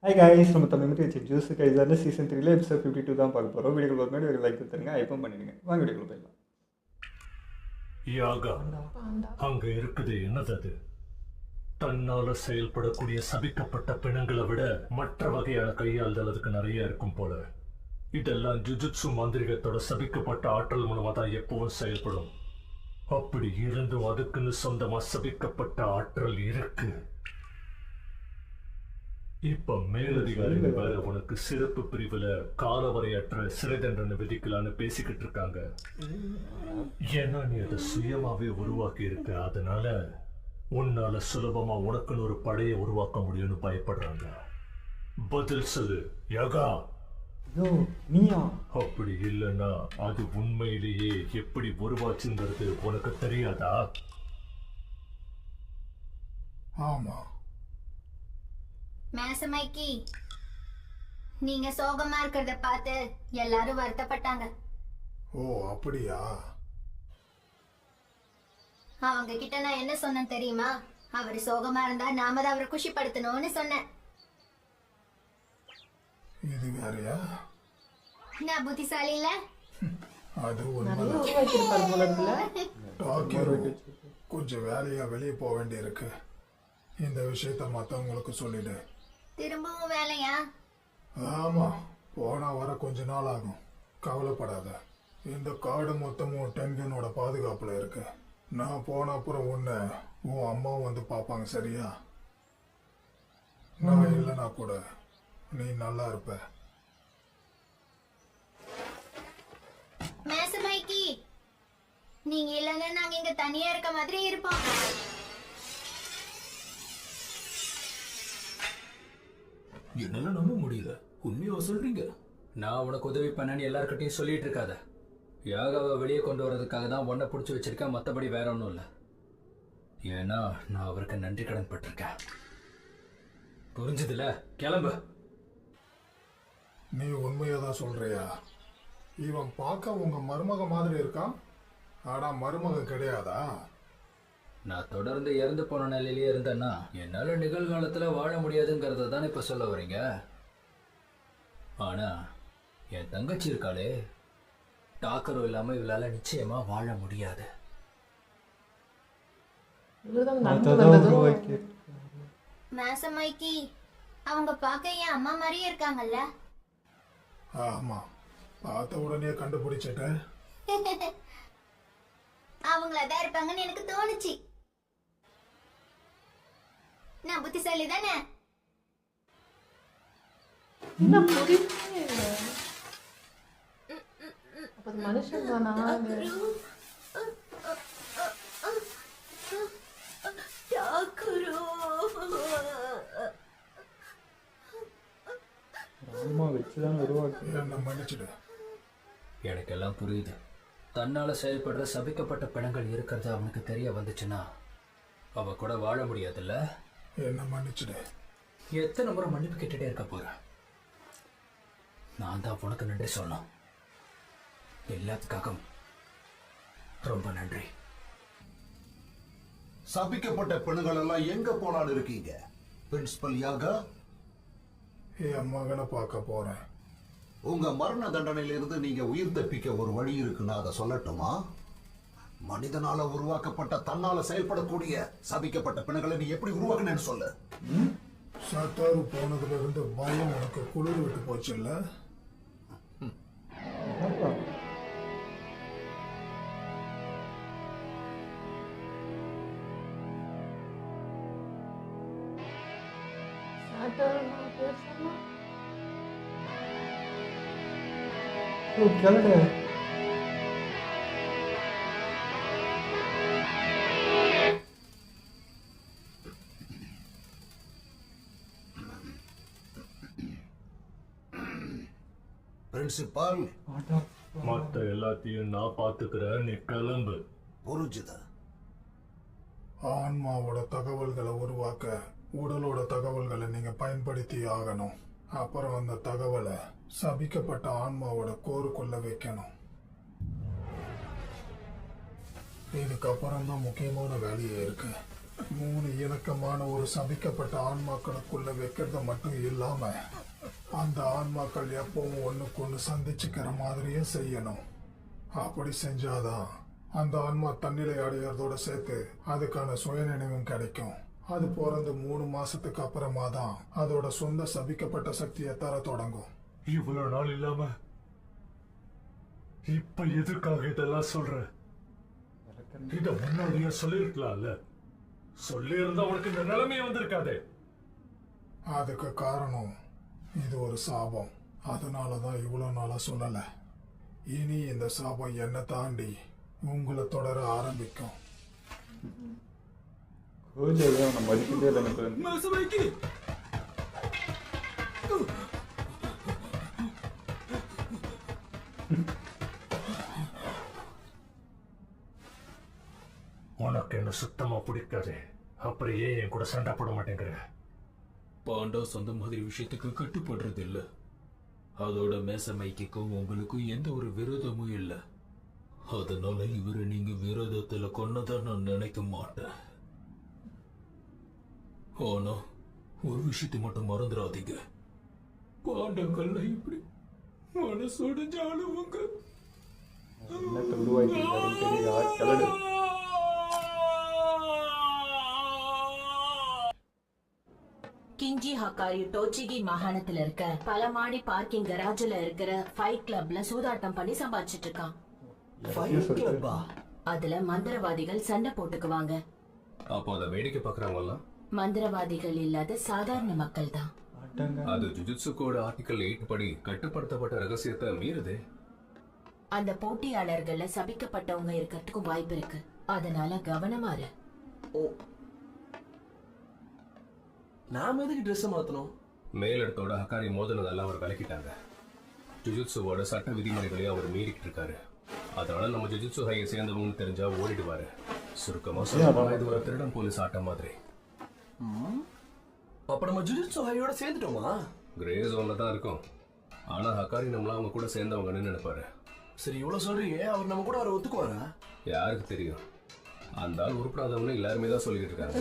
Hi guys, நம்ம தமிழ் மீட்டு வச்சு ஜூஸ் கைஸான சீசன் 3 எபிசோட் 52 தான் பார்க்க போகிறோம். வீடியோக்குள்ள முன்னாடி ஒரு லைக் கொடுத்துருங்க, ஐப்பம் பண்ணிடுங்க. வாங்க வீடியோக்குள்ள போயிடலாம். யாகா, அங்க இருக்குது என்னது அது? தன்னால செயல்படக்கூடிய சபிக்கப்பட்ட பிணங்களை விட மற்ற வகையான கையாளுதல் அதுக்கு நிறைய இருக்கும் போல. இதெல்லாம் ஜுஜுட்சு மாந்திரிகத்தோட சபிக்கப்பட்ட ஆற்றல் மூலமா தான் எப்பவும் செயல்படும். அப்படி இருந்தும் அதுக்குன்னு சொந்தமா சபிக்கப்பட்ட ஆற்றல் இருக்கு. இப்ப மேலதிகாரிகள் வேற உனக்கு சிறப்பு பிரிவுல காலவரையற்ற சிறை தண்டனை விதிக்கலான்னு பேசிக்கிட்டு இருக்காங்க. ஏன்னா நீ அதை சுயமாவே உருவாக்கி இருக்க, அதனால உன்னால சுலபமா உனக்குன்னு ஒரு படையை உருவாக்க முடியும்னு பயப்படுறாங்க. பதில் சொல்லு யகா. ஐயோ நீயா? அப்படி இல்லைன்னா அது உண்மையிலேயே எப்படி உருவாச்சுங்கிறது உனக்கு தெரியாதா? ஆமா. மேசமைக்கி, நீங்க சோகமா இருக்கிறத பார்த்து எல்லாரும் வருத்தப்பட்டாங்க. ஓ அப்படியா? அவங்க கிட்ட நான் என்ன சொன்னேன் தெரியுமா? அவர் சோகமா இருந்தா நாம தான் அவரை குஷிப்படுத்தணும்னு சொன்னேன். இது வேறையா? நான் புத்திசாலி இல்ல? அது கொஞ்சம் வேலையா வெளியே போக வேண்டியிருக்கு. இந்த விஷயத்த மத்தவங்களுக்கு சொல்லிடு. திரும்பவும் வேலையா? ஆமா, போனா வர கொஞ்ச நாள் ஆகும். கவலைப்படாத. இந்த காடு மொத்தமும் டென்கனோட பாதுகாப்புல இருக்கு. நான் போன அப்புறம் உன்னை உன் அம்மா வந்து பார்ப்பாங்க, சரியா? நான் இல்லைனா கூட நீ நல்லா இருப்ப. மேசமைக்கி, நீங்க இல்லைன்னா நாங்க இங்க தனியா இருக்க மாதிரி இருப்போம். என்னால நம்ப முடியல. உண்மையா சொல்றீங்க? நான் உனக்கு உதவி பண்ணேன்னு எல்லார்கிட்டையும் சொல்லிட்டு இருக்காத. யாகாவை வெளியே கொண்டு வர்றதுக்காக தான் உன்னை பிடிச்சி வச்சிருக்கேன், மற்றபடி வேற ஒன்றும் இல்லை. ஏன்னா நான் அவருக்கு நன்றி கடன் பட்டிருக்கேன். புரிஞ்சதுல? கிளம்பு. நீ உண்மையதான் சொல்றியா? இவன் பார்க்க உங்க மருமக மாதிரி இருக்கான், ஆனா மருமக கிடையாதா? நான் தொடர்ந்து இறந்து போன நிலையிலேயே இருந்தேன்னா என்னால நிகழ்காலத்துல வாழ முடியாதுங்கிறத தானே இப்ப சொல்ல வரீங்க? ஆனா என் தங்கச்சி இருக்காளே, டாக்கரும் இல்லாம இவளால நிச்சயமா வாழ முடியாது. மேசமைக்கி, அவங்க பார்க்க என் அம்மா மாதிரியே இருக்காங்கல்ல? ஆமா, பார்த்த உடனே கண்டுபிடிச்சிட்ட. அவங்களதான் இருப்பாங்கன்னு எனக்கு தோணுச்சு. நான் புத்திசாலி தானே? மனுஷன் தானா? அம்மா வச்சுதான் உருவாக்கு. என்ன மன்னிச்சிடு. எனக்கெல்லாம் புரியுது. தன்னால செயல்படுற சபிக்கப்பட்ட பிணங்கள் இருக்கிறது அவனுக்கு தெரிய வந்துச்சுன்னா அவ கூட வாழ முடியாதுல்ல? என்ன மன்னிச்சிடு. எத்தனை முறை மன்னிப்பு கேட்டுட்டே இருக்க போற? நான் தான் உனக்கு நன்றி சொல்லணும். எல்லாத்துக்காகவும் ரொம்ப நன்றி. சபிக்கப்பட்ட பெண்கள் எல்லாம் எங்க போனான்னு இருக்கீங்க? பிரின்சிபல் யாகா, என் மகனை பார்க்க போறேன். உங்க மரண தண்டனையிலிருந்து நீங்க உயிர் தப்பிக்க ஒரு வழி இருக்குன்னு அதை சொல்லட்டுமா? மனிதனால உருவாக்கப்பட்ட தன்னால செயல்படக்கூடிய சபிக்கப்பட்ட பிணங்களை நீ எப்படி உருவாக்குனேன்னு சொல்லு. சத்தாரு போனதுல இருந்து பயம் உனக்கு குளிர் விட்டு போச்சு இல்ல? கிளடு. பிரின்சிபால், மத்த எல்லாத்தையும் நான் பாத்துக்கிறேன், நீ கிளம்பு. புரிஞ்சுதா? ஆன்மாவோட தகவல்களை உருவாக்க உடலோட தகவல்களை நீங்க பயன்படுத்தி ஆகணும். அப்புறம் அந்த தகவலை சபிக்கப்பட்ட ஆன்மாவோட கோருக்குள்ள வைக்கணும். இதுக்கப்புறம் தான் முக்கியமான வேலையே இருக்கு. 3 இணக்கமான ஒரு சபிக்கப்பட்ட ஆன்மாக்களுக்குள்ள வைக்கிறத மட்டும் இல்லாம அந்த ஆன்மாக்கள் எப்பவும் ஒண்ணுக்கு ஒண்ணு சந்திச்சுக்கிற மாதிரியே செய்யணும். அப்படி செஞ்சாதான் அந்த ஆன்மா தன்னிலை அடையிறதோட சேர்த்து அதுக்கான சுயநினைவும் கிடைக்கும். அது பிறந்து 3 மாசத்துக்கு அப்புறமா தான் அதோட சொந்த சபிக்கப்பட்ட சக்தியை தர தொடங்கும். இவ்வளவு நாள் இல்லாம இப்ப எதுக்காக இதெல்லாம் சொல்ற? இத முன்னாடியே சொல்லிருக்கலாம்ல. சொல்லியிருந்தா உனக்கு இந்த நிலைமையே வந்திருக்காதே. அதுக்கு காரணம் இது ஒரு சாபம். அதனாலதான் இவ்வளவு நாளா சொல்லல. இனி இந்த சாபம் என்னை தாண்டி உங்களை தொடர ஆரம்பிக்கும். கோஜையை அவனை மதிக்கவே இல்லை எனக்கு. உனக்கு என்ன சுத்தமா பிடிக்காது. அப்புறம் ஏன் என் கூட சண்டை போட மாட்டேங்கிற? பாண்டா சொந்த மாதிரி விஷயத்துக்கு கட்டுப்படுறது இல்ல. அதோட மேசமைக்கும் உங்களுக்கும் எந்த ஒரு விரோதமும் இல்ல. அதனால இவரை நீங்க விரோதத்துல கொன்னதா நான் நினைக்க மாட்டேன். ஆனா ஒரு விஷயத்தை மட்டும் மறந்துடாதீங்க. பாண்டங்கள்ல இப்படி மனசோடைஞ்சாலுவங்க. என்னத்தை உருவாக்கிருக்காருன்னு தெரியல. கிளடு. கிஞ்சி ஹக்காரி டோச்சிகி மாகாணத்துல இருக்க பல மாடி பார்க்கிங் கராஜ்ல இருக்கிற ஃபைட் கிளப்ல சூதாட்டம் பண்ணி சம்பாதிச்சிட்டு இருக்கான். அதுல மந்திரவாதிகள் சண்டை போட்டுக்குவாங்க. அப்போ அதை வேடிக்கை பாக்குறாங்கல்ல. மந்திரவாதிகள் இல்லாத சாதாரண மக்கள் தான். அது ஜுஜுட்சு கோட் ஆர்டிகல் 8 படி கட்டுப்படுத்தப்பட்ட ரகசியத்தை மீறுதே. அந்த போட்டியாளர்கள்ல சபிக்கப்பட்டவங்க இருக்கிறதுக்கும் வாய்ப்பு இருக்கு. அதனால கவனமா இரு. நாம எதுக்கு ட்ரெஸ் மாத்தணும்? மேலிடத்தோட ஹக்காரி மோதனதெல்லாம் அவர் விலக்கிட்டாங்க. ஜுஜுட்சுவோட சட்ட விதிமுறைகளையும் அவர் மீறிக்கிட்டு இருக்காரு. அதனால நம்ம ஜுஜுட்சு ஹையை சேர்ந்தவங்கன்னு தெரிஞ்சா ஓடிடுவாரு. சுருக்கமா சொல்ல இது ஒரு திருடன் போலீஸ் ஆட்டம் மாதிரி. அப்ப நம்ம ஜுஜுட்சு ஹையோட சேர்ந்துட்டோமா? கிரே ஜோன்ல தான் இருக்கும். ஆனா ஹக்காரி நம்மள அவங்க கூட சேர்ந்தவங்கன்னு நினைப்பாரு. சரி, இவ்வளவு சொல்றீங்க, அவர் நம்ம கூட அவரை ஒத்துக்குவாரா? யாருக்கு தெரியும்? அந்த ஆள் உருப்படாதவன்னு எல்லாருமே தான் சொல்லிட்டு இருக்காங்க.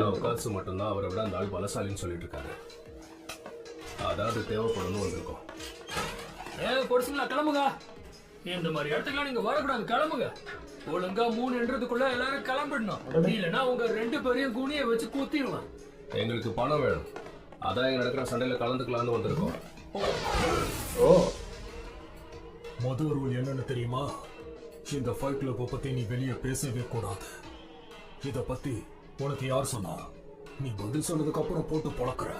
அவகாசு மட்டும்தான் அவரை விட அந்த ஆள் பலசாலின்னு சொல்லிட்டு இருக்காரு. அதாவது தேவைப்படணும் வந்திருக்கோம். பொடிசுங்களா கிளம்புங்க. இந்த மாதிரி இடத்துக்குலாம் நீங்க வரக்கூடாது. கிளம்புங்க. ஒழுங்கா 3 எல்லாரும் கிளம்பிடணும். இல்லைன்னா உங்க 2 பேரையும் குனிய வச்சு குத்திடுவான். எங்களுக்கு பணம் வேணும். அதான் இங்க நடக்கிற சண்டையில கலந்துக்கலான்னு வந்திருக்கோம். முதல் ரூல் என்னன்னு தெரியுமா? இந்த ஃபைட் கிளப் பத்தி நீ வெளியே பேசவே கூடாது. இத பத்தி உனக்கு யார் சொன்னா? நீ பதில் சொன்னதுக்கு அப்புறம் போட்டு பொழக்கிற.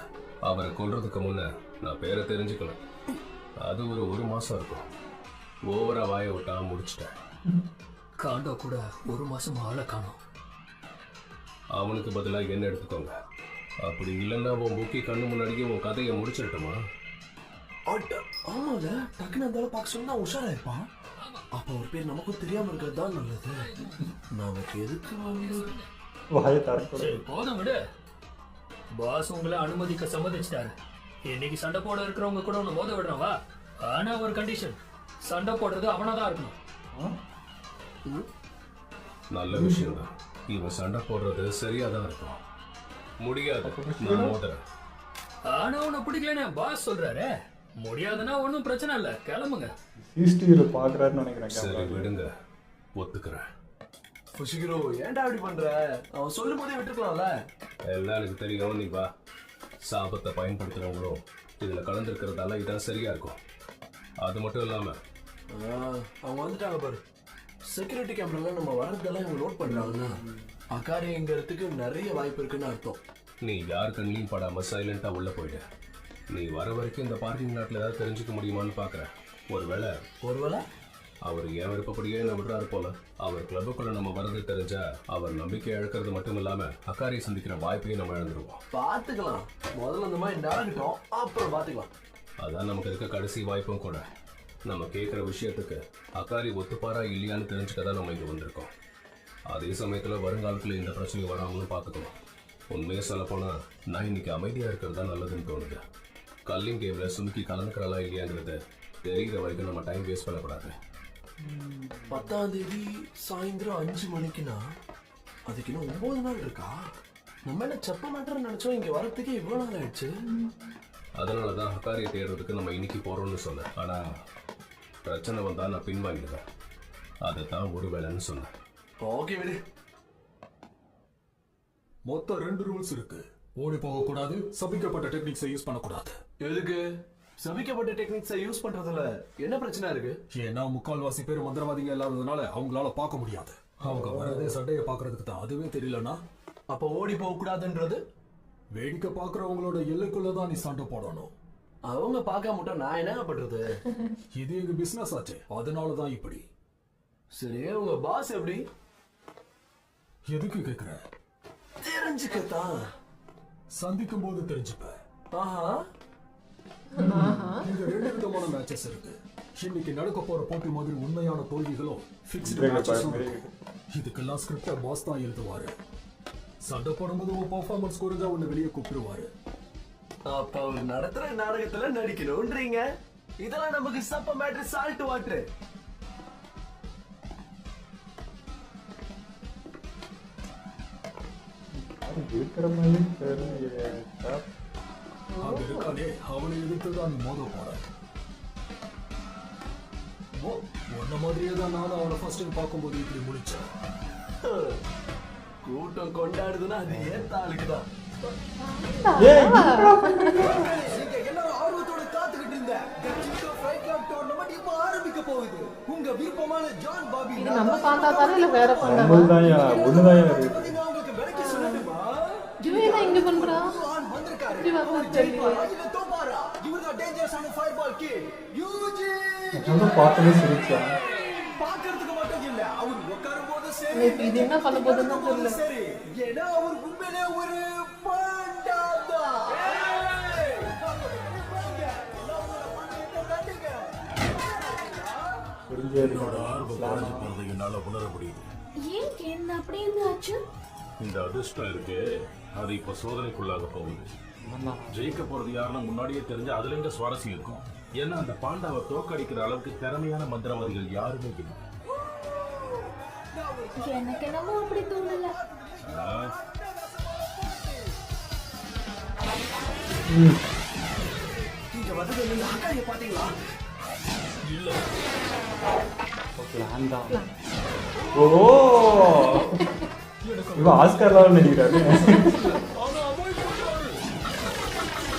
அவரை கொல்றதுக்கு முன்ன நான் பேரை தெரிஞ்சுக்கல. அது ஒரு 1 மாசம் இருக்கும். ஓவரா வாய விட்டா முடிச்சிட்டேன். காண்டோ கூட 1 மாசம் ஆளை காணும். அவனுக்கு பதிலாக என்ன எடுத்துக்கோங்க. அப்படி இல்லைன்னா உன் புக்கி கண்ணு முன்னாடியே உன் கதையை முடிச்சிடட்டுமா? ஆமால, டக்குன்னு அந்த பார்க்க சொன்னா உஷாரா இருப்பான். அப்ப ஒரு பேர் நமக்கும் தெரியாம இருக்கிறது தான் நல்லது. நமக்கு எதுக்கு சரி, போதும் விடு. பாஸ் உங்களை அனுமதிக்க சம்மதிச்சிட்டாரு. இன்னைக்கு சண்டை போட இருக்கிறவங்க கூட உன்னை மோத விடுறவா. ஆனா ஒரு கண்டிஷன், சண்டை போடுறது அவனாதான் இருக்கணும். நல்ல விஷயம் தான். இவன் சண்டை போடுறது சரியாதான் இருக்கும். முடியாது, நான் மோதுறேன். ஆனா உன்னை பிடிக்கலன்னு பாஸ் சொல்றாரு. முடியாதுன்னா ஒன்னும் பிரச்சனை இல்ல, கிளம்புங்க. சரி விடுங்க, ஒத்துக்கிறேன். புஷிகிரோ, ஏன்டா அப்படி பண்ற? அவன் சொல்லும் போதே விட்டுக்கலாம்ல. எல்லாம் எனக்கு தெரியும், நீ வா. சாபத்தை பயன்படுத்துறவங்களும் இதுல கலந்துருக்கிறதால இதான் சரியா இருக்கும். அது மட்டும் இல்லாம அவங்க வந்துட்டாங்க பாரு. செக்யூரிட்டி கேமரால நம்ம வர்றதெல்லாம் இவங்க நோட் பண்றாங்கன்னா அக்காரி எங்கிறதுக்கு நிறைய வாய்ப்பு இருக்குன்னு அர்த்தம். நீ யார் கண்ணிலையும் படாம சைலண்டா உள்ள போயிடு. நீ வர வரைக்கும் இந்த பார்க்கிங் லாட்ல ஏதாவது தெரிஞ்சுக்க முடியுமான்னு பாக்குறேன். ஒருவேளை அவர் ஏன் விருப்பப்படியே என்ன விடுறாரு போல. அவர் கிளப்புக்குள்ள நம்ம வரது தெரிஞ்சா அவர் நம்பிக்கை இழக்கிறது மட்டும் இல்லாம அக்காரியை சந்திக்கிற வாய்ப்பையும் நம்ம இழந்துருவோம். பாத்துக்கலாம், முதல்ல இந்த மாதிரி நடக்கட்டும், அப்புறம் பாத்துக்கலாம். அதான் நமக்கு இருக்க கடைசி வாய்ப்பும் கூட. நம்ம கேட்குற விஷயத்துக்கு அக்காரி ஒத்துப்பாரா இல்லையான்னு தெரிஞ்சுக்கதான் நம்ம இங்கே வந்திருக்கோம். அதே சமயத்தில் வருங்காலத்தில் இந்த பிரச்சனை வராமலும் பார்த்துக்கணும். உண்மையை சொல்லப்போனால் நான் இன்னைக்கு அமைதியாக இருக்கிறது தான் நல்லதுன்னு தோணுது. கல்லிங் கேமில் சுமிக்கி கலந்துக்கிறாளா இல்லையாங்கிறது தெரிகிற வரைக்கும் நம்ம டைம் வேஸ்ட் பண்ணக்கூடாது. 10ஆம் தேதி சாயந்தரம் 5 மணிக்குன்னா அதுக்கு இன்னும் 9 நாள் இருக்கா? நம்ம என்ன செப்ப மாட்டோம்னு நினைச்சோம், இங்க வரதுக்கு இவ்வளவு நாள் ஆயிடுச்சு. அதனாலதான் ஹக்காரியை தேடுறதுக்கு நம்ம இன்னைக்கு போறோம்னு சொன்னேன். ஆனா பிரச்சனை வந்தா நான் பின்வாங்கிடுவேன். அதைத்தான் ஒரு வேலைன்னு சொன்னேன். ஓகே விடு. மொத்தம் 2 ரூல்ஸ் இருக்கு. ஓடி போக கூடாது, சபிக்கப்பட்ட டெக்னிக்ஸை யூஸ் பண்ணக்கூடாது. எதுக்கு? சபிக்கப்பட்ட டெக்னிக்ஸை யூஸ் பண்றதுல என்ன பிரச்சனை இருக்கு? ஏன்னா முக்கால்வாசி பேர் மந்திரவாதிங்க இல்லாததுனால அவங்களால பார்க்க முடியாது. அவங்க வரதே சண்டையை பார்க்கறதுக்கு தான். அதுவே தெரியலனா அப்ப ஓடி போக கூடாதுன்றது? வேடிக்கை பார்க்கறவங்களோட எல்லைக்குள்ளதான் நீ சண்டை போடணும். அவங்க பார்க்க மட்டும் நான் என்ன பண்றது? இது எங்க பிசினஸ் ஆச்சு, அதனாலதான் இப்படி. சரி, உங்க பாஸ் எப்படி? எதுக்கு கேக்குற? தெரிஞ்சுக்கத்தான். சந்திக்கும் போது தெரிஞ்சுப்ப. ஆஹா. இங்க 2 விதமான மேட்சஸ் இருக்கு. இன்னைக்கு நடக்க போற போட்டி மாதிரி உண்மையான தோல்விகளும் ஃபிக்ஸ்டு மேட்சஸும் இருக்கு. இதுக்கெல்லாம் ஸ்கிரிப்ட பாஸ் தான் எழுதுவாரு. சண்டை போடும்போது உன் பெர்ஃபார்மன்ஸ் குறைஞ்சா உன்னை வெளியே கூப்பிடுவாரு. அப்ப அவர் நடத்துற நாடகத்துல நடிக்கணும்ன்றீங்க. இதெல்லாம் நமக்கு சப்ப மேட்ரு, சால்ட் வாட்டர். இருக்கிற மாதிரி தெரியல. அது இருக்கானே, அவனை எதிர்த்துதான் நீ மோத போற. உன்ன மாதிரியே தான் நானும் அவனை ஃபர்ஸ்ட் டைம் பார்க்கும்போது இப்படி முடிச்சேன். கூட்டம் கொண்டாடுதுன்னா அது ஏத்த ஆளுக்குதான். எல்லாரும் ஆர்வத்தோட காத்துக்கிட்டு இருந்த ஃபைட் கிளப் டோர்னமெண்ட் இப்ப ஆரம்பிக்க போகுது. உங்க விருப்பமான ஜான் பாபி இது நம்ம பாண்டா தானே இல்ல வேற பாண்டா? ஒண்ணுதான் இருக்கு. உங்களுக்கு விலைக்கு சொல்லட்டுமா? ஜூயா இங்க பண்றா. வந்திருக்காரு. இப்படி வந்து தெரியல. இல்ல தோபாரா. இவர்தான் டேஞ்சரஸான ஃபயர்பால் கிட். யூஜி. நான் பார்த்ததே சிரிச்சா. பாக்கிறதுக்கு மட்டும் இல்ல, அவர் உட்காரும்போது சரி. இது என்ன பண்ண போகுதுன்னு தெரியல. சரி, ஏன்னா அவர் உண்மையிலே ஒரு பாண்டாதா. என்னோட ஆர்வம் குறைஞ்சு போறதை என்னால உணர முடியுது. ஏன் என்ன அப்படி என்ன ஆச்சு? இந்த அதிர்ஷ்டம் இருக்கு, அது இப்ப சோதனைக்குள்ளாக போகுது. ஜெயிக்க போறது யாருன்னா முன்னாடியே தெரிஞ்சு அதுல எங்க சுவாரஸ்யம் இருக்கும். ஏன்னா அந்த பாண்டாவை தோக்கடிக்கிற அளவுக்கு திறமையான மந்திரவாதிகள் யாருமே இல்லை. எனக்கு என்னமோ அப்படி தோணல. இங்க வந்து நீங்க அக்காயை பாத்தீங்களா? இல்ல, பிளான் தான். ஓ, இவன் ஆஸ்கார்ல நடிக்கிறாரு.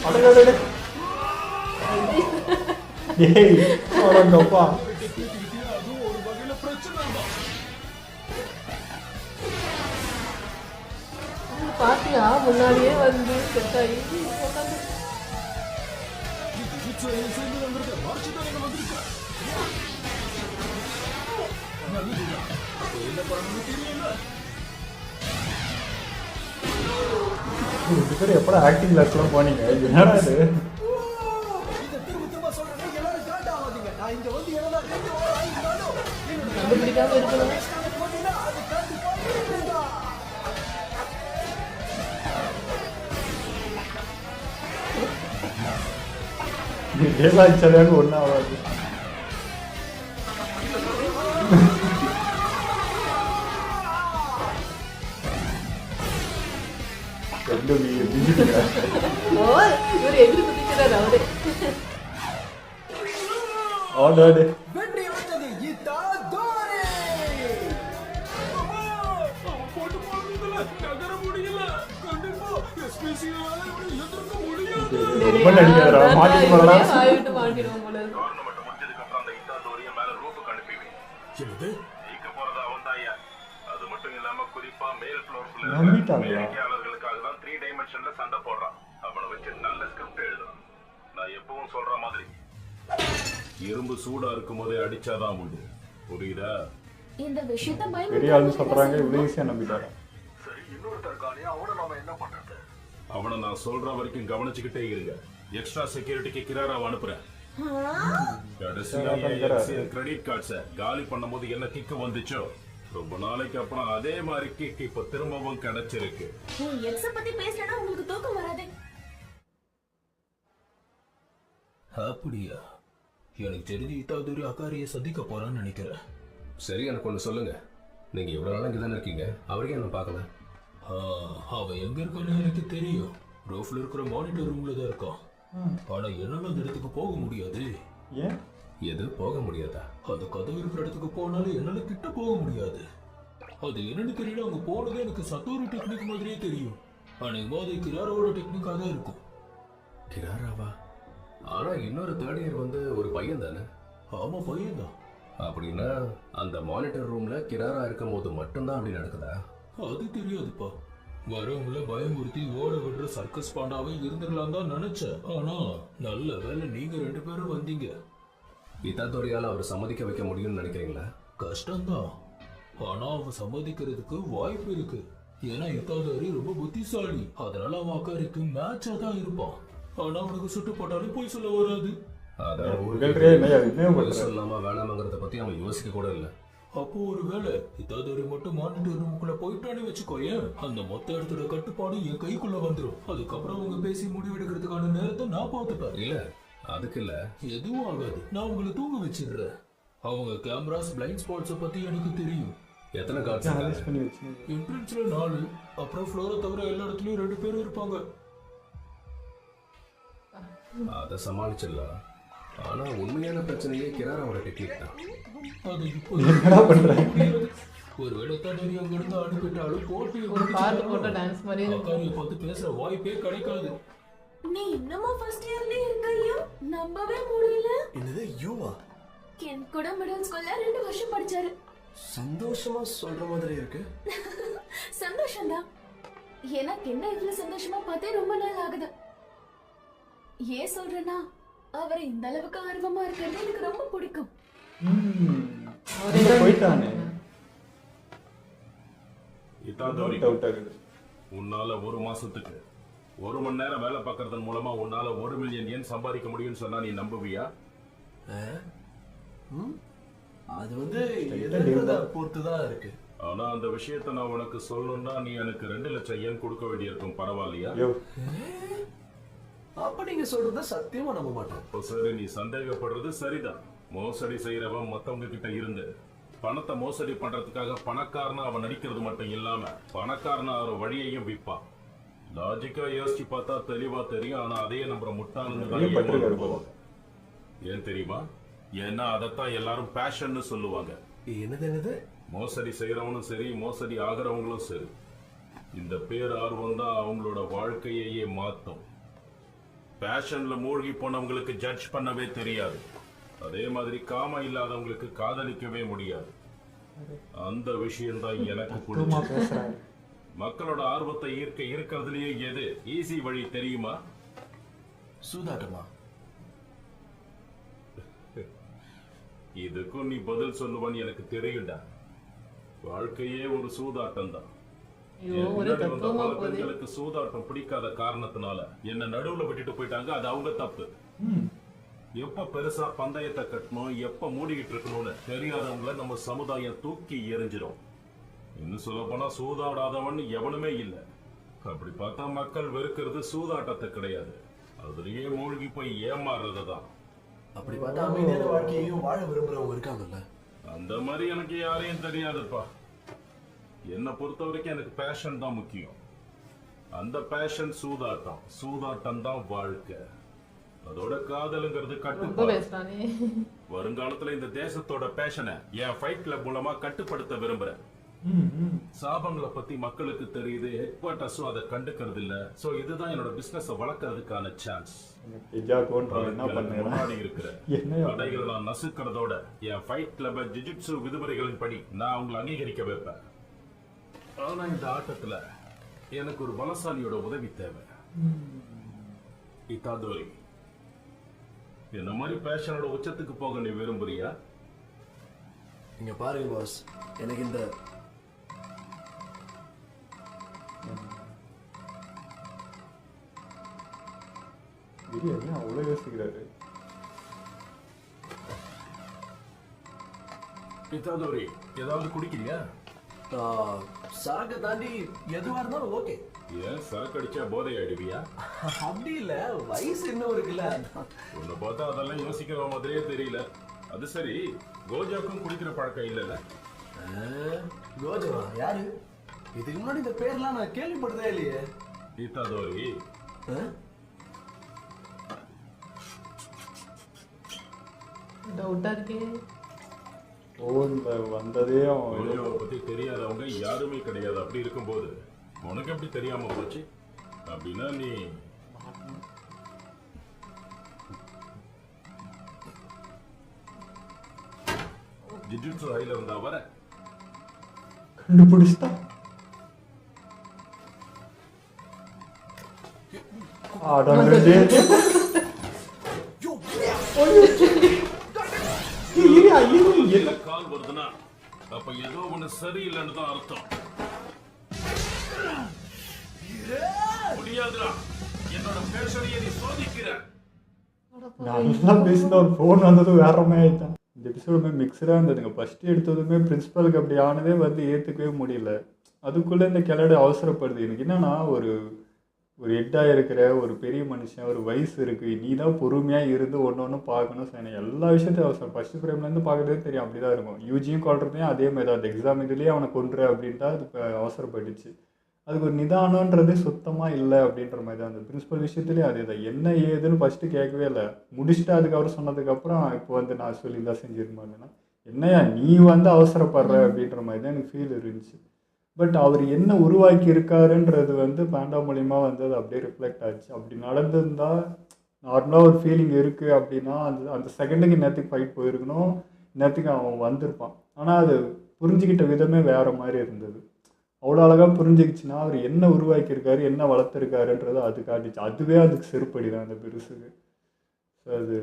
அடடடட. ஏய், அவரங்கப்பா. பாத்தியா முன்னாடியே வந்து செட் ஆகி உட்காந்து. எப்படா ஆக்டிங் கிளாஸ்லாம் போனீங்க? என்னடா இது? கண்டுபிடிக்காம இருக்கணும். ஏதாச்சும் ஒன்றும் ஆகாது. இவர் எதிரி குதிக்கிறார் அவரு. வெற்றி வந்தது இத்தாதோரே. நகர முடியல. கண்டிப்பா எஸ்பிசியால எதிர்க்க முடியாது. ரொம்ப நடிக்கிறா. மாட்டி போறடா. ஆயிட்டு மாட்டிடுவோம் போல. கவர்மெண்ட் முடிஞ்சதுக்கு அப்புறம் அந்த இத்தாதோரிய மேல ரூஃப் அனுப்பிவி. என்னது? ஜெயிக்க போறது அவன்தாயா. அது மட்டும் இல்லாம குறிப்பா மேல் ஃப்ளோர்ஸ்ல நம்பிட்டாங்களா? மேற்கையாளர்களுக்காக தான் 3 டைமென்ஷன்ல சண்டை போடுறான். அவனை வச்சு நல்ல ஸ்கிரிப்ட் எழுதுறான். நான் எப்பவும் சொல்ற மாதிரி இரும்பு சூடா இருக்கும் போதே அடிச்சாதான் உண்டு. புரியுதா? இந்த விஷயத்தை பெரிய ஆளு சொல்றாங்க, இவ்வளவு ஈஸியா நம்பிட்டாரா? சரி, இன்னொருத்தருக்கானே அவனை நாம என்ன பண்றது? அவனை நான் சொல்ற வரைக்கும் கவனிச்சுக்கிட்டே இருங்க. எக்ஸ்ட்ரா செக்யூரிட்டிக்கு கிராராவை அனுப்புறேன். கடைசியா கிரெடிட் கார்ட்ஸை காலி பண்ணும்போது என்ன கிக்கு வந்துச்சோ, ரொம்ப நாளைக்கு அப்புறம் அதே மாதிரி கிக் இப்ப திரும்பவும் கிடைச்சிருக்கு. எக்ஸ பத்தி பேசலனா உங்களுக்கு தூக்கம் வராது. அப்படியா? எனக்கு தெரிஞ்சு இத்தாதூரி அக்காரியை சந்திக்க போறான்னு நினைக்கிறேன். சரி, எனக்கு ஒன்று சொல்லுங்க. நீங்க இவ்வளவு நாள் இங்கே தானே இருக்கீங்க, அவருக்கே என்ன பார்க்கல? அவன் எங்க இருக்கான்னு எனக்கு தெரியும். ரூஃப்ல இருக்கிற மானிட்டர் ரூம்ல தான் இருக்கான். ஆனா என்னால அந்த இடத்துக்கு போக முடியாது. ஏன்? எது போக முடியாதா? அந்த கதவு இருக்கிற இடத்துக்கு போனாலும் என்னால கிட்ட போக முடியாது. அது என்னன்னு தெரியல, அங்க போனது எனக்கு சத்தோரி டெக்னிக் மாதிரியே தெரியும். அன்னைக்கு அது கிராராவோட டெக்னிக்காக தான் இருக்கும். கிராராவா? ஆனா இன்னொரு தேர்ட் இயர் வந்து ஒரு பையன் தானே? ஆமா, பையன் தான். அப்படின்னா அந்த மானிட்டர் ரூம்ல கிராரா இருக்கும் போது மட்டும்தான் அப்படி நடக்குதா? அது தெரியாதுப்பா. வரவங்கள பயமுறுத்தி ஓட விடுற சர்க்கஸ் பாண்டாவே இருந்துடலாம் தான் நினைச்சேன். ஆனா நல்ல வேலை நீங்க 2 பேரும் வந்தீங்க. இத்தாதோரியால அவர் சம்மதிக்க வைக்க முடியும்னு நினைக்கிறீங்களா? கஷ்டம்தான், ஆனா அவன் சம்மதிக்கிறதுக்கு வாய்ப்பு இருக்கு. ஏன்னா இத்தாதோரி ரொம்ப புத்திசாலி. அதனால அவன் அக்காரிக்கு மேட்சா தான் இருப்பான். ஆனா அவனுக்கு சுட்டு போட்டாலும் போய் சொல்ல வராது. சொல்லாம வேணாமங்கிறத பத்தி அவன் யோசிக்க கூட இல்லை. அப்போ ஒரு வேலை இத்தாதோரி மட்டும் மானிட்டர் ரூமுக்குள்ள போயிட்டான்னு வச்சுக்கோயேன், அந்த மொத்த இடத்தோட கட்டுப்பாடு என் கைக்குள்ள வந்துடும். அதுக்கப்புறம் அவங்க பேசி முடிவெடுக்கிறதுக்கான நேரத்தை நான் பார்த்துப்பேன். இல்ல அதுக்கு இல்ல, எதுவும் ஆகாது. நான் உங்களை தூங்க வச்சிடுறேன். அவங்க கேமராஸ் பிளைண்ட் ஸ்பாட்ஸை பத்தி எனக்கு தெரியும். எத்தனை கார்ட்ஸ்? என்ட்ரன்ஸ்ல 4, அப்புறம் ஃப்ளோரை தவிர எல்லா இடத்துலயும் 2 பேரும் இருப்பாங்க. அதை சமாளிச்சிடலாம். ஆனா உண்மையான பிரச்சனையே கிராராவோட டெக்னிக் தான். அது இப்போ ஒருவேளை தண்ணி அங்க இருந்து அனுப்பிட்டாலும் அக்காரியை பார்த்து பேசுற வாய்ப்பே கிடைக்காது. நீ இன்னமும் ஃபர்ஸ்ட் இயர்லயே இருக்கையா? நம்பவே முடியல. என்னது யூவா? என் கூட மிடில் ஸ்கூல்ல 2 வருஷம் படிச்சாரு. சந்தோஷமா சொல்ற மாதிரி இருக்கு. சந்தோஷம்தான். எனக்கு என்ன இவ்வளவு சந்தோஷமா பார்த்தே ரொம்ப நாள் ஆகுது. ஏன் சொல்றேன்னா அவர் இந்த அளவுக்கு ஆர்வமா இருக்கிறது எனக்கு ரொம்ப பிடிக்கும். உன்னால ஒரு மாசத்துக்கு 1 மணி நேரம் வேலை பார்க்கறதன் மூலமா உன்னால 1 மில்லியன் yen சம்பாதிக்க முடியும்னு சொன்னா நீ நம்புவியா? அது வந்து பொறுத்துதான் இருக்கு. ஆனா அந்த விஷயத்தை நான் உனக்கு சொல்லணும்னா நீ எனக்கு 2 லட்சம் yen கொடுக்க வேண்டியிருக்கும். பரவாயில்லையா? அப்ப நீங்க சொல்றத சத்தியமா நம்ப மாட்டேன். சரி, நீ சந்தேகப்படுறது சரிதான். மோசடி செய்யறவன் மத்தவங்க கிட்ட இருந்து பணத்தை மோசடி பண்றதுக்காக பணக்காரனா அவன் நடிக்கிறது மட்டும் இல்லாம பணக்காரனா ஒரு வழியையும் விற்பான். லாஜிக்கா யோசிச்சு பார்த்தா தெளிவா தெரியும். ஆனா அதையே நம்ம முட்டாளன்னு ஏன் தெரியுமா? ஏன்னா அதைத்தான் எல்லாரும் பேஷன்னு சொல்லுவாங்க. என்னது? மோசடி செய்யறவனும் சரி, மோசடி ஆகிறவங்களும் சரி, இந்த பேர் ஆர்வம் தான் அவங்களோட வாழ்க்கையே மாத்தும். பேஷன்ல மூழ்கி போனவங்களுக்கு ஜட்ஜ் பண்ணவே தெரியாது. அதே மாதிரி காம இல்லாதவங்களுக்கு காதலிக்கவே முடியாது. அந்த விஷயம் தான் எனக்கு பிடிச்சது. மக்களோட ஆர்வத்தை ஈர்க்க இருக்கிறதுலயே எது ஈஸி வழி தெரியுமா? சூதாட்டமா? இதுக்கும் நீ பதில் சொல்லுவான்னு எனக்கு தெரியும்டா. வாழ்க்கையே ஒரு சூதாட்டம் தான். பெண்களுக்கு சூதாட்டம் பிடிக்காத காரணத்தினால என்ன நடுவுல விட்டுட்டு போயிட்டாங்க. அது அவங்க தப்பு. எப்ப பெருசா பந்தயத்தை கட்டணும், எப்ப மூடிக்கிட்டு இருக்கணும்னு தெரியாதவங்கள நம்ம சமுதாயம் தூக்கி எறிஞ்சிடும். இன்னும் சொல்ல போனா சூதாடாதவன் எவனுமே இல்லை. அப்படி பார்த்தா மக்கள் வெறுக்கிறது சூதாட்டத்தை கிடையாது, அதுலயே மூழ்கி போய் ஏமாறுறதுதான். அப்படி பார்த்தா அமைதியான வாழ்க்கையையும் வாழ விரும்புறவங்க இருக்காங்கல்ல. அந்த மாதிரி எனக்கு யாரையும் தெரியாதுப்பா. என்னை பொறுத்த வரைக்கும் எனக்கு பேஷன் தான் முக்கியம். அந்த பேஷன் சூதாட்டம், சூதாட்டம் தான் வாழ்க்கை. அதோட காதலுங்கிறது கட்டுப்பாடு. வருங்காலத்துல இந்த தேசத்தோட பேஷனை என் ஃபைட் கிளப் மூலமா கட்டுப்படுத்த விரும்புறேன். சாபங்களை பத்தி மக்களுக்கு தெரியுது, ஹெட் குவார்ட்டர்ஸும் அதை கண்டுக்கிறது இல்ல. சோ இதுதான் என்னோட பிசினஸ் வளர்க்கறதுக்கான சான்ஸ். முன்னாடி இருக்கிற தடைகளை நான் நசுக்கிறதோட என் ஃபைட் கிளப் ஜுஜுட்சு விதிமுறைகளின் படி நான் அவங்களை அங்கீகரிக்க வைப்பேன். ஆனா இந்த ஆட்டத்துல எனக்கு ஒரு பலசாலியோட உதவி தேவை. இத்தாதோரி, என்ன மாதிரி பேஷனோட உச்சத்துக்கு போக நீ விரும்புறியா? இங்க பாருங்க பாஸ், எனக்கு இந்த அவ்வளவு யோசிக்கிறாரு. இத்தாதோரி, ஏதாவது குடிக்கிறியா? சரக்கு தாண்டி எதுவா இருந்தாலும் ஓகே. ஏன் சரக்கு அடிச்சா போதை ஆயிடுவியா? அப்படி இல்ல, வயசு இன்னும் இருக்குல்ல. உன்னை பார்த்தா அதெல்லாம் யோசிக்கிற மாதிரியே தெரியல. அது சரி, கோஜாக்கும் குடிக்கிற பழக்கம் இல்லைல்ல? கோஜோவா யாரு? இதுக்கு முன்னாடி இந்த பேர்லாம் நான் கேள்விப்பட்டதே இல்லையே. இத்தாதோரி டவுட்டா இருக்கே. ஃபோனில் வந்ததே அவன் கோஜோவை பத்தி தெரியாதவங்க யாருமே கிடையாது. அப்படி இருக்கும்போது உனக்கு எப்படி தெரியாம போச்சு? அப்படின்னா நீ ஜுஜுட்சு ஹைல இருந்தா வர கண்டுபிடிச்சிட்டா. கால் வருதுன்னா அப்ப ஏதோ ஒண்ணு சரியில்லைன்னு தான் அர்த்தம். முடியாதுடா, என்னோட பேஷனையே நீ சோதிக்கிற. நல்லா பேசின ஒரு ஃபோன் வந்ததும் வேற மாதிரி ஆயிட்டான். இந்த எபிசோடுமே மிக்சடாக இருந்ததுங்க. ஃபஸ்ட்டு எடுத்ததுமே பிரின்சிபலுக்கு அப்படி ஆனதே வந்து ஏற்றுக்கவே முடியல. அதுக்குள்ளே இந்த கிளடு அவசரப்படுது. எனக்கு என்னன்னா ஒரு ஹெட்டாக இருக்கிற ஒரு பெரிய மனுஷன், ஒரு வயசு இருக்குது, நீ தான் பொறுமையாக இருந்து ஒன்று ஒன்று பார்க்கணும். சரி, எல்லா விஷயத்தையும் அவசரம் ஃபஸ்ட்டு ஃப்ரேம்லேருந்து பார்க்குறதே தெரியும். அப்படி தான் இருக்கும். யூஜியும் கொள்றதையும் அதே மாதிரி தான். அந்த எக்ஸாம் இதுலேயே அவனை கொண்டுற அப்படின்ட்டு அது இப்போ அவசரப்பட்டுச்சு. அதுக்கு ஒரு நிதானன்றதே சுத்தமாக இல்லை அப்படின்ற மாதிரி தான். அந்த பிரின்சிபல் விஷயத்துலேயும் அதே தான். என்ன ஏதுன்னு ஃபஸ்ட்டு கேட்கவே இல்லை. முடிச்சுட்டு அதுக்கப்புறம் சொன்னதுக்கப்புறம் இப்போ வந்து நான் சொல்லி தான் செஞ்சுருமாங்கன்னா என்னையா நீ வந்து அவசரப்படுற அப்படின்ற மாதிரி தான் எனக்கு ஃபீல் இருந்துச்சு. பட் அவர் என்ன உருவாக்கி இருக்காருன்றது வந்து பாண்டா மூலிமா வந்து அது அப்படியே ரிஃப்ளெக்ட் ஆச்சு. அப்படி நடந்திருந்தால் நார்மலாக ஒரு ஃபீலிங் இருக்குது அப்படின்னா அந்த செகண்டுக்கு இன்னத்துக்கு ஃபைட் போயிருக்கணும், இன்னத்துக்கு அவன் வந்திருப்பான். ஆனால் அது புரிஞ்சுக்கிட்ட விதமே வேறு மாதிரி இருந்தது. அவ்வளோ அழகாக புரிஞ்சுக்கிச்சுன்னா அவர் என்ன உருவாக்கியிருக்காரு, என்ன வளர்த்துருக்காருன்றது அது காட்டுச்சு. அதுவே அதுக்கு செருப்படி தான் அந்த பெருசுக்கு. ஸோ அது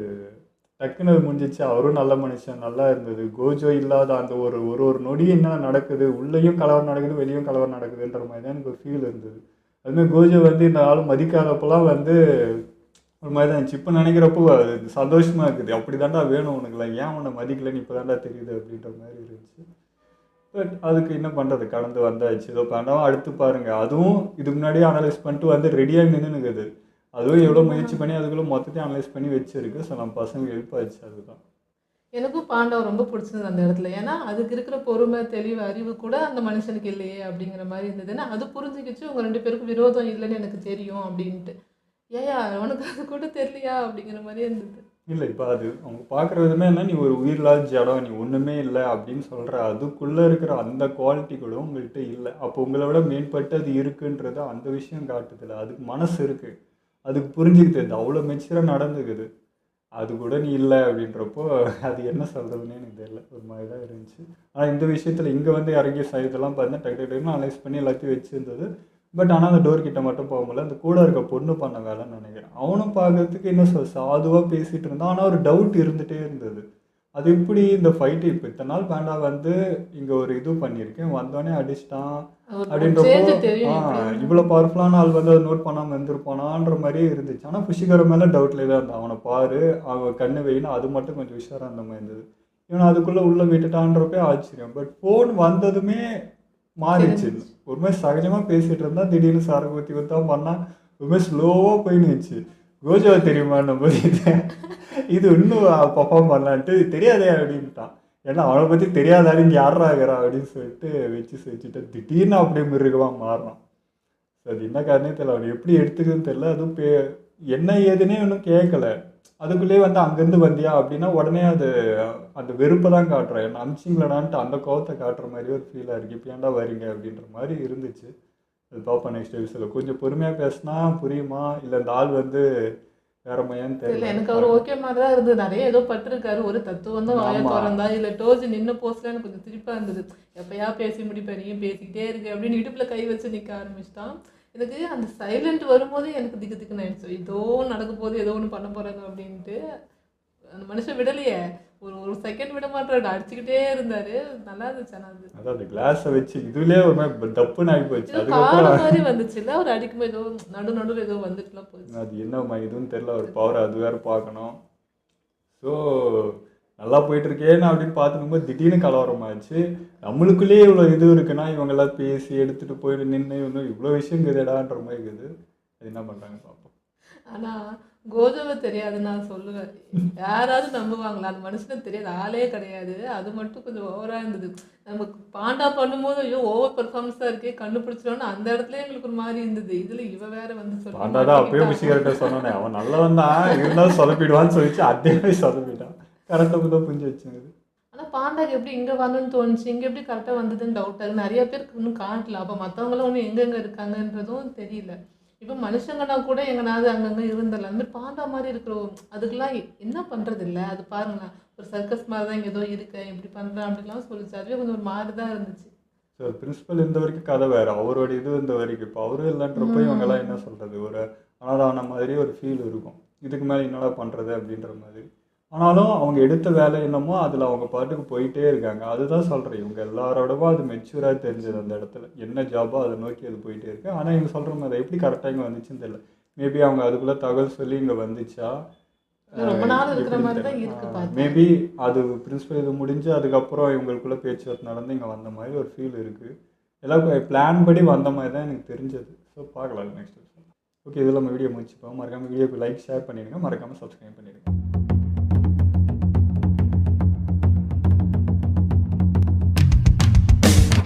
டக்குன்னு அது முடிஞ்சிச்சு. அவரும் நல்ல மனுஷன், நல்லா இருந்தது. கோஜோ இல்லாத அந்த ஒரு நொடி என்ன நடக்குது, உள்ளேயும் கலவரம் நடக்குது, வெளியும் கலவரம் நடக்குதுன்ற மாதிரி தான் எனக்கு ஒரு ஃபீல் இருந்தது. அதுமாதிரி கோஜோ வந்து இந்த ஆள் மதிக்காதப்பெல்லாம் வந்து ஒரு மாதிரி தான் இருந்துச்சு. இப்போ நினைக்கிறப்போ அது சந்தோஷமாக இருக்குது. அப்படி தாண்டா வேணும் உனக்குலாம், ஏன் உன்னை மதிக்கலைன்னு இப்போ தாண்டா தெரியுது அப்படின்ற மாதிரி இருந்துச்சு. பட் அதுக்கு என்ன பண்ணுறது, கடந்து வந்தாச்சு. ஏதோ பண்ணாமல் அடுத்து பாருங்கள், அதுவும் இதுக்கு முன்னாடியே அனலைஸ் பண்ணிட்டு வந்து ரெடியாக நின்றுனுக்குது. அதுவும் எவ்வளோ முயற்சி பண்ணி அதுக்குள்ளே மொத்தத்தையும் அனலைஸ் பண்ணி வச்சிருக்கு. ஸோ நம்ம பசங்க ஹெல்ப் ஆச்சு. அதுதான் எனக்கும் பாண்டவ ரொம்ப பிடிச்சது அந்த இடத்துல. ஏன்னா அதுக்கு இருக்கிற பொறுமை, தெளிவு, அறிவு கூட அந்த மனுஷனுக்கு இல்லையே அப்படிங்கிற மாதிரி இருந்தது. ஏன்னா அது புரிஞ்சுக்கிச்சு உங்கள் 2 பேருக்கும் விரோதம் இல்லைன்னு எனக்கு தெரியும் அப்படின்ட்டு. ஏயா உனக்கு அது கூட தெரியலையா அப்படிங்கிற மாதிரியே இருந்தது. இல்லை, இப்போ அது அவங்க பார்க்குற விதமே என்ன, நீ ஒரு உயிரில்லாத ஜடம், நீ ஒன்றுமே இல்லை அப்படின்னு சொல்கிற. அதுக்குள்ளே இருக்கிற அந்த குவாலிட்டி கூட உங்கள்கிட்ட இல்லை. அப்போ உங்களை விட மேம்பட்டு அது இருக்குன்றது அந்த விஷயம் காட்டுதில்லை. அதுக்கு மனசு இருக்குது, அதுக்கு புரிஞ்சுக்கிட்டு அவ்வளோ மெச்சூராக நடந்துக்குது. அது கூட நீ இல்லை அப்படின்றப்போ அது என்ன சொல்கிறதுனே எனக்கு தெரியல. ஒரு மாதிரி தான் இருந்துச்சு. ஆனால் இந்த விஷயத்தில் இங்கே வந்து இறங்கிய இதெல்லாம் பார்த்தீங்கன்னா டக்கு டக்குன்னு அனலைஸ் பண்ணி எல்லாத்தையும் வச்சுருந்தது. பட் ஆனால் அந்த டோர் கிட்ட மட்டும் போக முடியல. அந்த கூட இருக்க பொண்ணு பண்ண வேலைன்னு நினைக்கிறேன். அவனும் பார்க்கறதுக்கு என்ன சாதுவாக பேசிகிட்டு இருந்தான். ஆனால் ஒரு டவுட் இருந்துகிட்டே இருந்தது. அது எப்படி இந்த ஃபைட்டு இப்போ இத்தனை நாள் பேண்டா வந்து இங்கே ஒரு இது பண்ணியிருக்கேன், வந்தோடனே அடிச்சிட்டான் அப்படின்றப்போ இவ்வளோ பவர்ஃபுல்லான ஆள் வந்து அதை நோட் பண்ணாமல் இருந்திருப்பானான்ற மாதிரியே இருந்துச்சு. ஆனால் புஷிகர மேலே டவுட்லேயே தான் இருந்தான். அவனை பாரு, அவன் கண்ணு வெயின்னு அது மட்டும் கொஞ்சம் உஷாராக அந்த மாதிரி இருந்தது. இவனை அதுக்குள்ளே உள்ளே விட்டுட்டான்றப்பே ஆச்சரியம். பட் ஃபோன் வந்ததுமே மாறிடுச்சு. ஒரு மாதிரி சகஜமாக பேசிகிட்டு இருந்தா திடீர்னு சரகுத்தி தான் பண்ணால் ஒரு மாதிரி ஸ்லோவாக போயின்னுச்சு. கோஜோவை தெரியுமான்னு போது இது இன்னும் பர்ஃபார்ம் பண்ணலான்ட்டு தெரியாதே அப்படின்ட்டான். ஏன்னா அவனை பற்றி தெரியாதாலும் இங்கே யாராகிறா அப்படின்னு சொல்லிட்டு வச்சுட்டு திடீர்னு அப்படியே மிருகமாக மாறினான். ஸோ அது என்ன காரணமே தெரியல, அவனை எப்படி எடுத்துக்குதுன்னு தெரியல. அதுவும் என்ன ஏதுன்னே ஒன்றும் கேட்கல. அதுக்குள்ளேயே வந்து அங்கேருந்து வந்தியா அப்படின்னா உடனே அது அந்த வெறுப்பை தான் காட்டுறேன். என்ன அமிச்சிங்களடான்ட்டு அந்த கோவத்தை காட்டுற மாதிரி ஒரு ஃபீலாக இருக்குது. இப்போ ஏன்டா வரீங்க அப்படின்ற மாதிரி இருந்துச்சு. அது பார்ப்போம் நெக்ஸ்ட் எபிசோடில். கொஞ்சம் பொறுமையாக பேசினா புரியுமா, இல்லை இந்த ஆள் வந்து வேற மையான்னு தெரியல. எனக்கு அவர் ஓகே மாதிரி தான் இருந்தது. நிறைய ஏதோ பட்டிருக்காரு. ஒரு தத்துவம் தான் வாய திறந்தா இல்லை டோஜி நின்று போஸ்ட்ல எனக்கு கொஞ்சம் திருப்பா இருந்தது. எப்பயா பேசி முடிப்பேன், நீயும் பேசிக்கிட்டே இருக்கு அப்படின்னு இடுப்பில் கை வச்சு நிற்க ஆரம்பிச்சிட்டான். எனக்கு அந்த சைலண்ட் வரும்போது எனக்கு திக்கு திக்குன்னு ஆயிடுச்சு. ஏதோ நடக்க போது, ஏதோ ஒன்று பண்ண போறாங்க அப்படின்ட்டு. அந்த மனுஷன் விடலையே, ஒரு செகண்ட் விட மாட்டாரு, அடிச்சுக்கிட்டே இருந்தாரு. நல்லா இருந்துச்சு. ஆனால் அதான் அந்த கிளாஸை வச்சு இதுலேயே ஒரு மாதிரி தப்புன்னு ஆகி போச்சு. அதுக்கப்புறம் மாதிரி வந்துச்சு இல்லை, ஒரு அடிக்கும்போது ஏதோ நடுவில் ஏதோ வந்துட்டுலாம் போச்சு. அது என்ன இதுன்னு தெரியல. ஒரு பவர் அது வேறு பார்க்கணும். ஸோ நல்லா போயிட்டுருக்கேன்னு அப்படின்னு பார்த்துக்கும்போது திடீர்னு கலவரமாச்சு. நம்மளுக்குள்ளேயே இவ்வளோ இது இருக்குன்னா இவங்கெல்லாம் பேசி எடுத்துகிட்டு போயிட்டு நின்று இன்னும் இவ்வளோ விஷயம் இருக்குதுடான்ற மாதிரி இருக்குது. அது என்ன பண்ணுறாங்க பார்ப்போம். ஆனால் கோஜோவை தெரியாதுன்னு நான் சொல்லுவேன். யாராவது நம்புவாங்களா? அந்த மனுஷனுக்கு தெரியாது, ஆளே கிடையாது. அது மட்டும் கொஞ்சம் ஓவராக இருந்தது. நமக்கு பாண்டா பண்ணும்போது ஐயோ ஓவர் பெர்ஃபார்மன்ஸாக இருக்கே கண்டுபிடிச்சிடோன்னு அந்த இடத்துல எங்களுக்கு ஒரு மாதிரி இருந்தது. இதில் இவ வேற வந்து சொல்ல பாண்டா தான் அப்பயே முச்சிகரட்ட சொன்னேன், அவன் நல்லவன் தான் இருந்தாலும் சொதப்பிடுவான்னு சொல்லிச்சு, அதே மாதிரி சொதப்பிட்டான். கரெக்டாக தான் புரிஞ்சு வச்சுங்க. ஆனால் பாண்டாக்கு எப்படி இங்கே வரணும்னு தோணுச்சு, இங்கே எப்படி கரெக்டாக வந்ததுன்னு டவுட்டாக இருக்குது. நிறைய பேருக்கு இன்னும் காட்டல. அப்போ மற்றவங்களும் ஒன்றும் எங்கெங்கே இருக்காங்கன்றதும் தெரியல. இப்போ மனுஷங்கன்னா கூட எங்கனாவது அங்கங்கே இருந்துடலாம். அந்த மாதிரி பாண்டா மாதிரி இருக்கிறோம், அதுக்கெல்லாம் என்ன பண்ணுறது இல்லை. அது பாருங்களேன், ஒரு சர்க்கஸ் மாதிரி தான் இங்கே ஏதோ இருக்கேன் இப்படி பண்ணுறேன் அப்படின்லாம் சொல்லிச்சு. அதுவே கொஞ்சம் ஒரு மாதிரி தான் இருந்துச்சு. ஸோ பிரின்சிபல் இந்த வரைக்கும் கதை வேறு, அவரோட இது இந்த வரைக்கும். இப்போ அவரும் இல்லைன்றப்போ இவங்கெல்லாம் என்ன சொல்கிறது, ஒரு அனாதான மாதிரி ஒரு ஃபீல் இருக்கும். இதுக்கு மேலே என்னடா பண்ணுறது அப்படின்ற மாதிரி. ஆனாலும் அவங்க எடுத்த வேலை என்னமோ அதில் அவங்க பாட்டுக்கு போயிட்டே இருக்காங்க. அதுதான் சொல்கிறேன், இவங்க எல்லாரோடவும் அது மெச்சூராக தெரிஞ்சது. அந்த இடத்துல என்ன ஜாபோ அதை நோக்கி அது போயிட்டே இருக்கு. ஆனால் இவங்க சொல்கிற மாதிரி எப்படி கரெக்டாக இங்கே வந்துச்சுன்னு தெரியல. மேபி அவங்க அதுக்குள்ளே தகவல் சொல்லி இங்கே வந்துச்சா, ரொம்ப நாள் இருக்கிற மாதிரி தான் இருக்கு. மேபி அது பிரின்சிபல் இது முடிஞ்சு அதுக்கப்புறம் இவங்களுக்குள்ள பேச்சுவார்த்தை நடந்து இங்கே வந்த மாதிரி ஒரு ஃபீல் இருக்குது. எல்லாம் பிளான் படி வந்த மாதிரி தான் எனக்கு தெரிஞ்சது. ஸோ பார்க்கலாம் நெக்ஸ்ட். ஓகே, இதில் நம்ம வீடியோ முடிச்சுப்போம். மறக்காமல் வீடியோக்கு லைக் ஷேர் பண்ணிடுங்க, மறக்காமல் சப்ஸ்கிரைப் பண்ணிடுங்க.